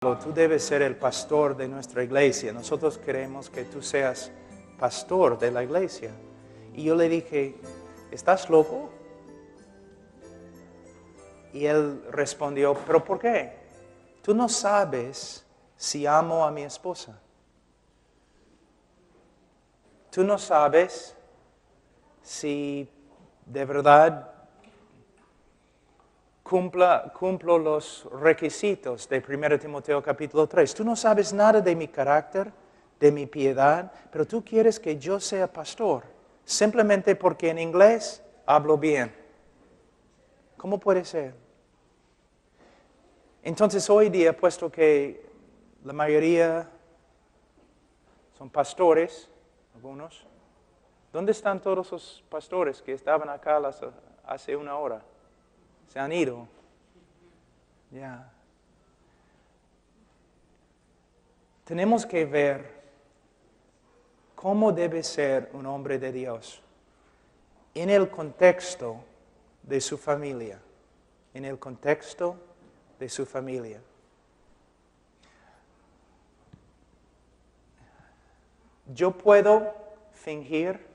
Tú debes ser el pastor de nuestra iglesia. Nosotros queremos que tú seas pastor de la iglesia. Y yo le dije, ¿estás loco? Y él respondió, ¿pero por qué? Tú no sabes si amo a mi esposa. Tú no sabes si de verdad cumplo los requisitos de 1 Timoteo capítulo 3. Tú no sabes nada de mi carácter, de mi piedad, pero tú quieres que yo sea pastor, simplemente porque en inglés hablo bien. ¿Cómo puede ser? Entonces hoy día, puesto que la mayoría son pastores, algunos, ¿dónde están todos los pastores que estaban acá hace una hora? Se han ido. Ya. Tenemos que ver cómo debe ser un hombre de Dios en el contexto de su familia. En el contexto de su familia. Yo puedo fingir.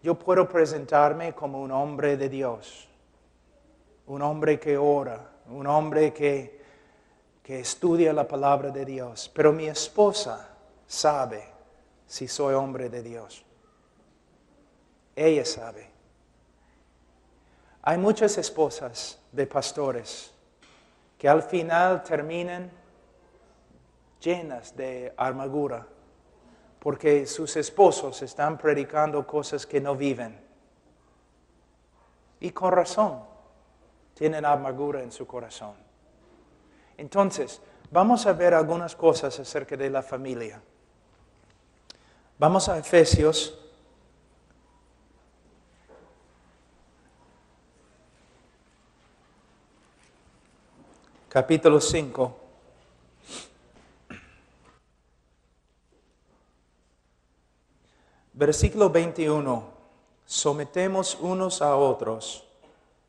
Yo puedo presentarme como un hombre de Dios, un hombre que ora, un hombre que estudia la palabra de Dios, pero mi esposa sabe si soy hombre de Dios. Ella sabe. Hay muchas esposas de pastores que al final terminan llenas de amargura, porque sus esposos están predicando cosas que no viven. Y con razón, tienen amargura en su corazón. Entonces, vamos a ver algunas cosas acerca de la familia. Vamos a Efesios, capítulo 5. Versículo 21. Sometemos unos a otros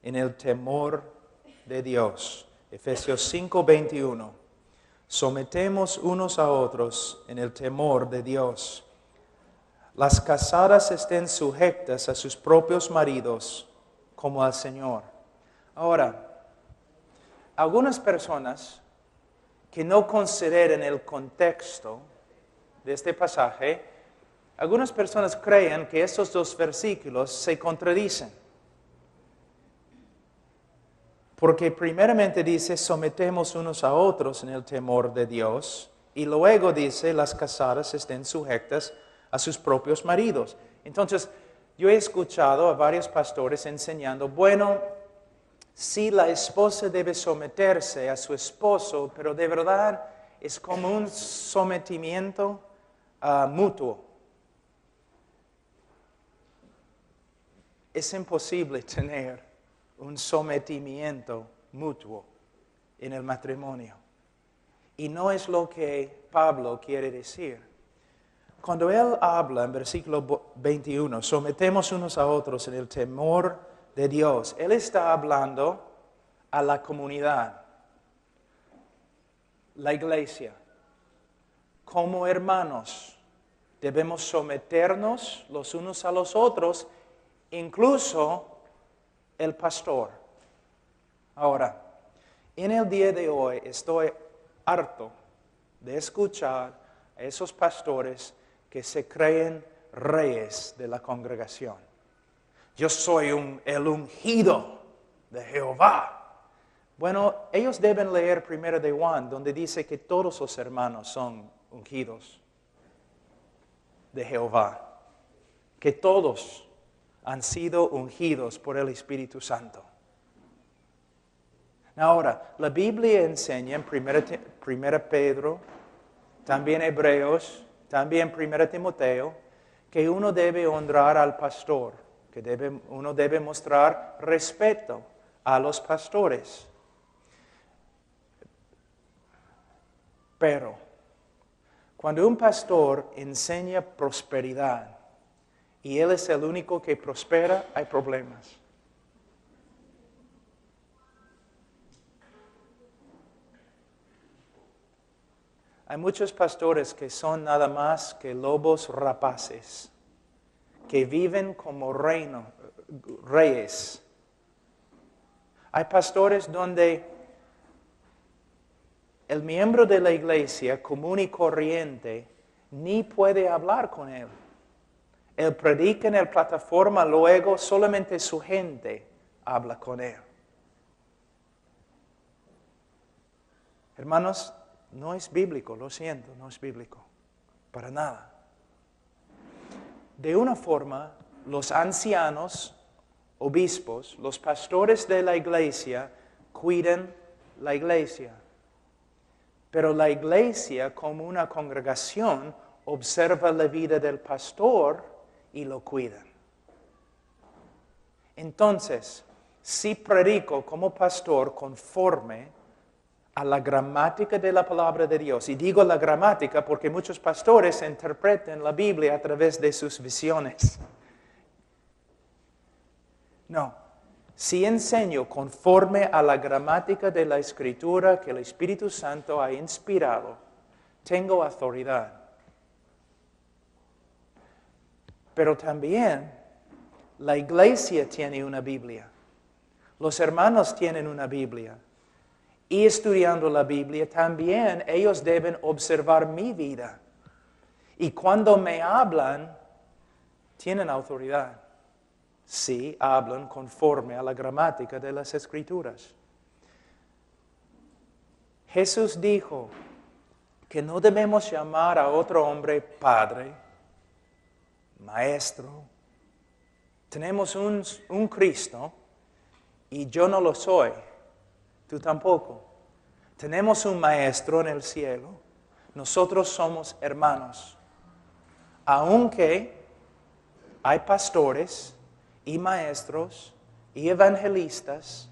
en el temor de Dios. Efesios 5, 21. Sometemos unos a otros en el temor de Dios. Las casadas estén sujetas a sus propios maridos como al Señor. Ahora, algunas personas que no consideran el contexto de este pasaje, algunas personas creen que estos dos versículos se contradicen. Porque primeramente dice, sometemos unos a otros en el temor de Dios, y luego dice, las casadas estén sujetas a sus propios maridos. Entonces, yo he escuchado a varios pastores enseñando, bueno, sí, la esposa debe someterse a su esposo, pero de verdad es como un sometimiento mutuo. Es imposible tener un sometimiento mutuo en el matrimonio. Y no es lo que Pablo quiere decir. Cuando él habla en versículo 21, sometemos unos a otros en el temor de Dios, él está hablando a la comunidad, la iglesia. Como hermanos, debemos someternos los unos a los otros, incluso el pastor. Ahora, en el día de hoy estoy harto de escuchar a esos pastores que se creen reyes de la congregación. Yo soy el ungido de Jehová. Bueno, ellos deben leer 1 de Juan, donde dice que todos los hermanos son ungidos de Jehová. Que todos han sido ungidos por el Espíritu Santo. Ahora, la Biblia enseña en 1 Pedro, también Hebreos, también 1 Timoteo, que uno debe honrar al pastor, que uno debe mostrar respeto a los pastores. Pero, cuando un pastor enseña prosperidad, y él es el único que prospera, hay problemas. Hay muchos pastores que son nada más que lobos rapaces, que viven como reyes. Hay pastores donde el miembro de la iglesia común y corriente ni puede hablar con él. Él predica en la plataforma, luego solamente su gente habla con él. Hermanos, no es bíblico, lo siento, no es bíblico, para nada. De una forma, los ancianos, obispos, los pastores de la iglesia cuidan la iglesia. Pero la iglesia, como una congregación, observa la vida del pastor y lo cuidan. Entonces, si predico como pastor conforme a la gramática de la palabra de Dios, y digo la gramática porque muchos pastores interpretan la Biblia a través de sus visiones. No, si enseño conforme a la gramática de la Escritura que el Espíritu Santo ha inspirado, tengo autoridad. Pero también la iglesia tiene una Biblia. Los hermanos tienen una Biblia. Y estudiando la Biblia, también ellos deben observar mi vida. Y cuando me hablan, tienen autoridad. Sí, hablan conforme a la gramática de las Escrituras. Jesús dijo que no debemos llamar a otro hombre padre, maestro. Tenemos un Cristo y yo no lo soy. Tú tampoco. Tenemos un maestro en el cielo. Nosotros somos hermanos. Aunque hay pastores y maestros y evangelistas,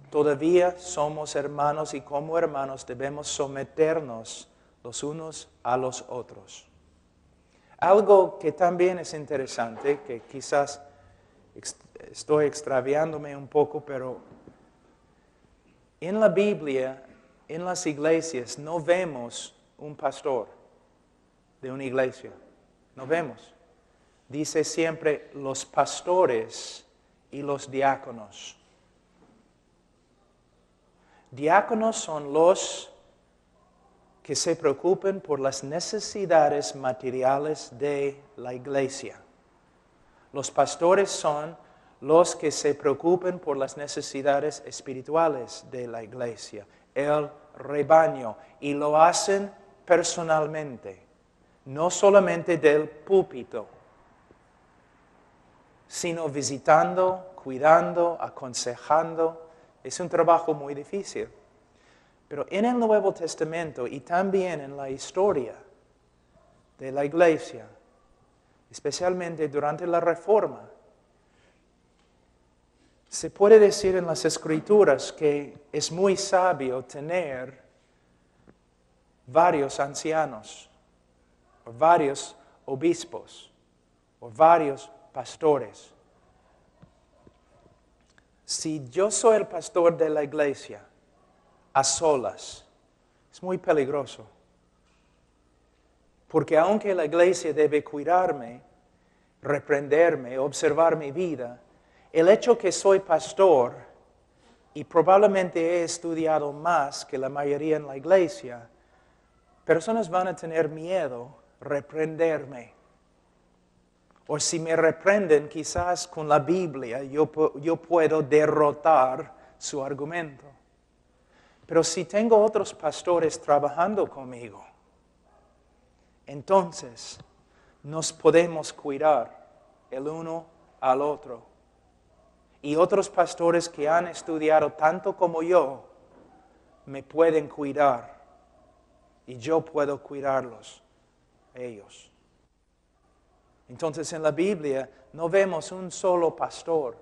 todavía somos hermanos y como hermanos debemos someternos los unos a los otros. Algo que también es interesante, que quizás estoy extraviándome un poco, pero en la Biblia, en las iglesias, no vemos un pastor de una iglesia. No vemos. Dice siempre los pastores y los diáconos. Diáconos son los que se preocupan por las necesidades materiales de la iglesia. Los pastores son los que se preocupan por las necesidades espirituales de la iglesia, el rebaño, y lo hacen personalmente, no solamente del púlpito, sino visitando, cuidando, aconsejando. Es un trabajo muy difícil. Pero en el Nuevo Testamento y también en la historia de la iglesia, especialmente durante la Reforma, se puede decir en las Escrituras que es muy sabio tener varios ancianos, o varios obispos, o varios pastores. Si yo soy el pastor de la iglesia, a solas, es muy peligroso. Porque aunque la iglesia debe cuidarme, reprenderme, observar mi vida, el hecho que soy pastor y probablemente he estudiado más que la mayoría en la iglesia, personas van a tener miedo reprenderme. O si me reprenden, quizás con la Biblia yo puedo derrotar su argumento. Pero si tengo otros pastores trabajando conmigo, entonces nos podemos cuidar el uno al otro. Y otros pastores que han estudiado tanto como yo, me pueden cuidar. Y yo puedo cuidarlos, ellos. Entonces en la Biblia no vemos un solo pastor.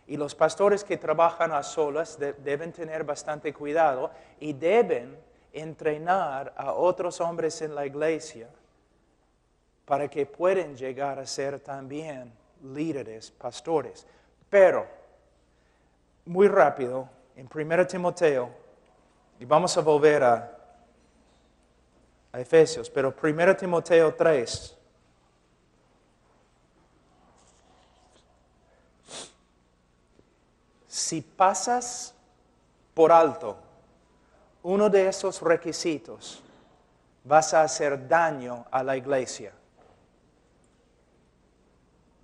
Y los pastores que trabajan a solas deben tener bastante cuidado y deben entrenar a otros hombres en la iglesia para que puedan llegar a ser también líderes, pastores. Pero, muy rápido, en 1 Timoteo, Y vamos a volver a Efesios, pero 1 Timoteo 3. Si pasas por alto uno de esos requisitos, vas a hacer daño a la iglesia.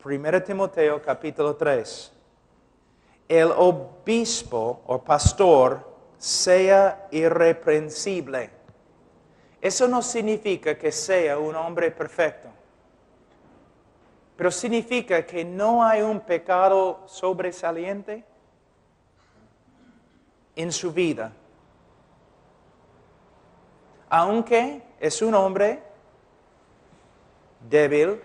1 Timoteo capítulo 3. El obispo o pastor sea irreprensible. Eso no significa que sea un hombre perfecto, pero significa que no hay un pecado sobresaliente en su vida. Aunque es un hombre débil,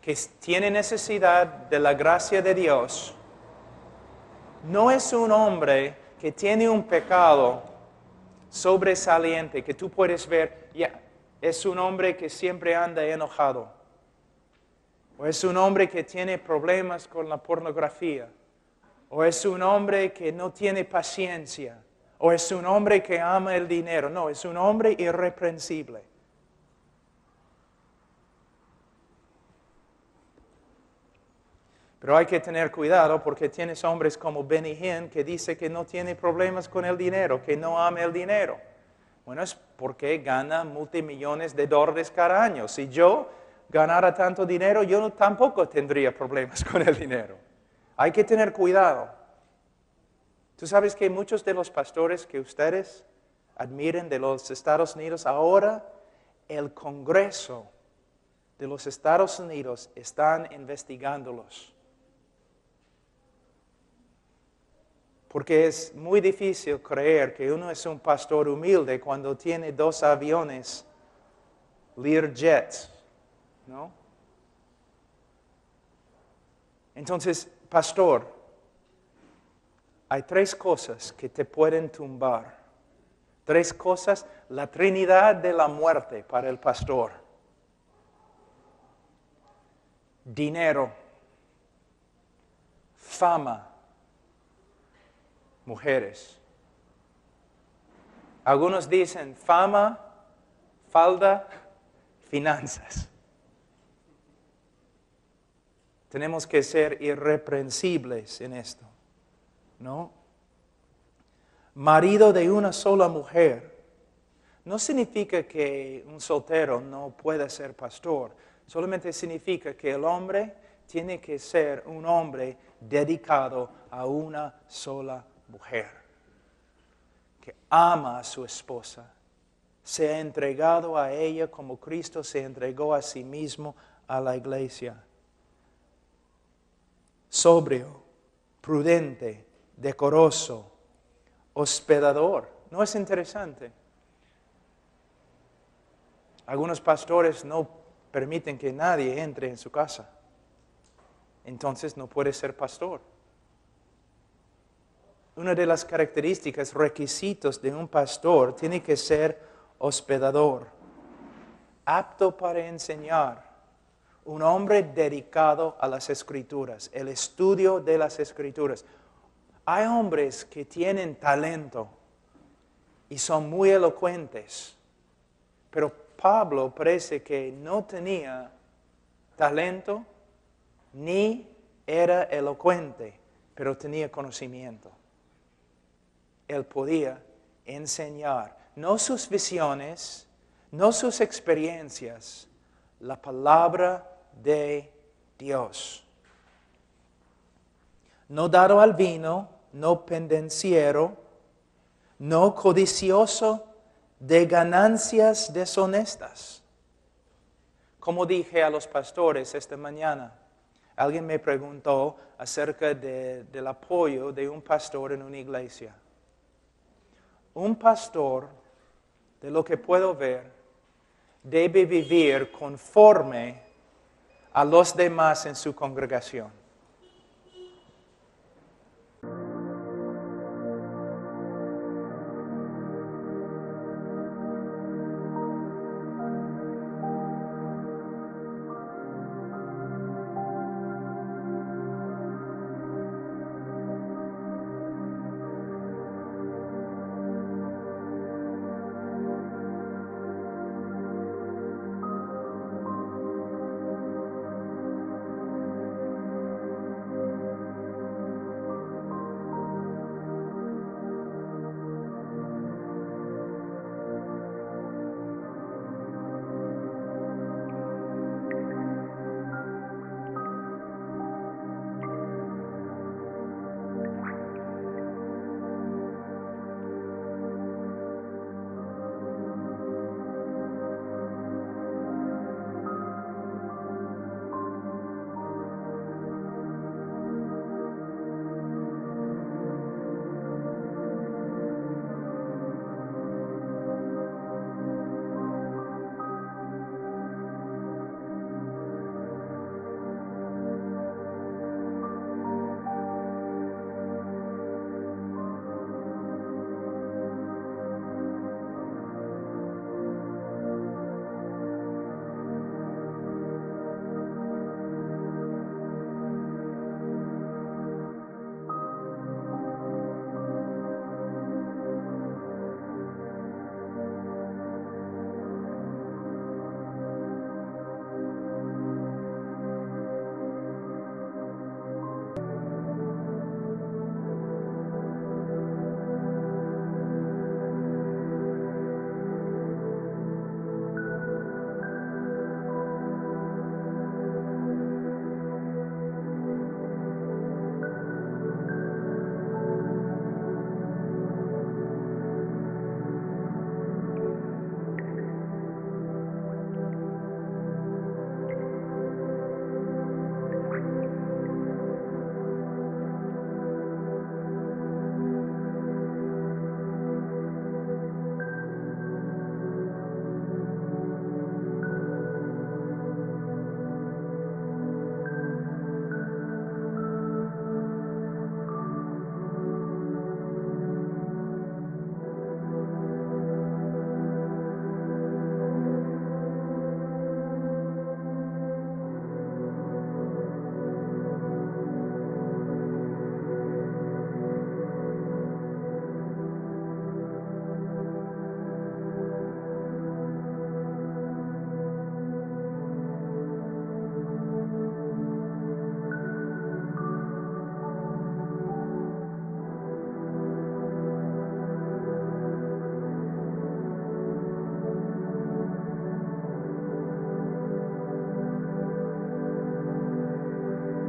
que tiene necesidad de la gracia de Dios, no es un hombre que tiene un pecado sobresaliente, que tú puedes ver, es un hombre que siempre anda enojado, o es un hombre que tiene problemas con la pornografía, o es un hombre que no tiene paciencia, o es un hombre que ama el dinero. No, es un hombre irreprensible. Pero hay que tener cuidado porque tienes hombres como Benny Hinn que dice que no tiene problemas con el dinero, que no ama el dinero. Bueno, es porque gana multimillones de dólares cada año. Si yo ganara tanto dinero, yo tampoco tendría problemas con el dinero. Hay que tener cuidado. Tú sabes que muchos de los pastores que ustedes admiren de los Estados Unidos, ahora el Congreso de los Estados Unidos están investigándolos. Porque es muy difícil creer que uno es un pastor humilde cuando tiene 2 aviones Learjet, ¿no? Entonces, pastor, hay 3 cosas que te pueden tumbar. 3 cosas, la trinidad de la muerte para el pastor. Dinero, fama, mujeres. Algunos dicen fama, falda, finanzas. Tenemos que ser irreprensibles en esto, ¿no? Marido de una sola mujer. No significa que un soltero no pueda ser pastor. Solamente significa que el hombre tiene que ser un hombre dedicado a una sola mujer, que ama a su esposa, se ha entregado a ella como Cristo se entregó a sí mismo a la iglesia. Sobrio, prudente, decoroso, hospedador. ¿No es interesante? Algunos pastores no permiten que nadie entre en su casa. Entonces no puede ser pastor. Una de las características, requisitos de un pastor tiene que ser hospedador, apto para enseñar, un hombre dedicado a las Escrituras, el estudio de las Escrituras. Hay hombres que tienen talento y son muy elocuentes, pero Pablo parece que no tenía talento ni era elocuente, pero tenía conocimiento. Él podía enseñar, no sus visiones, no sus experiencias, la palabra de Dios. No dado al vino, no pendenciero, no codicioso de ganancias deshonestas. Como dije a los pastores esta mañana, alguien me preguntó acerca del apoyo de un pastor en una iglesia. Un pastor, de lo que puedo ver, debe vivir conforme a los demás en su congregación.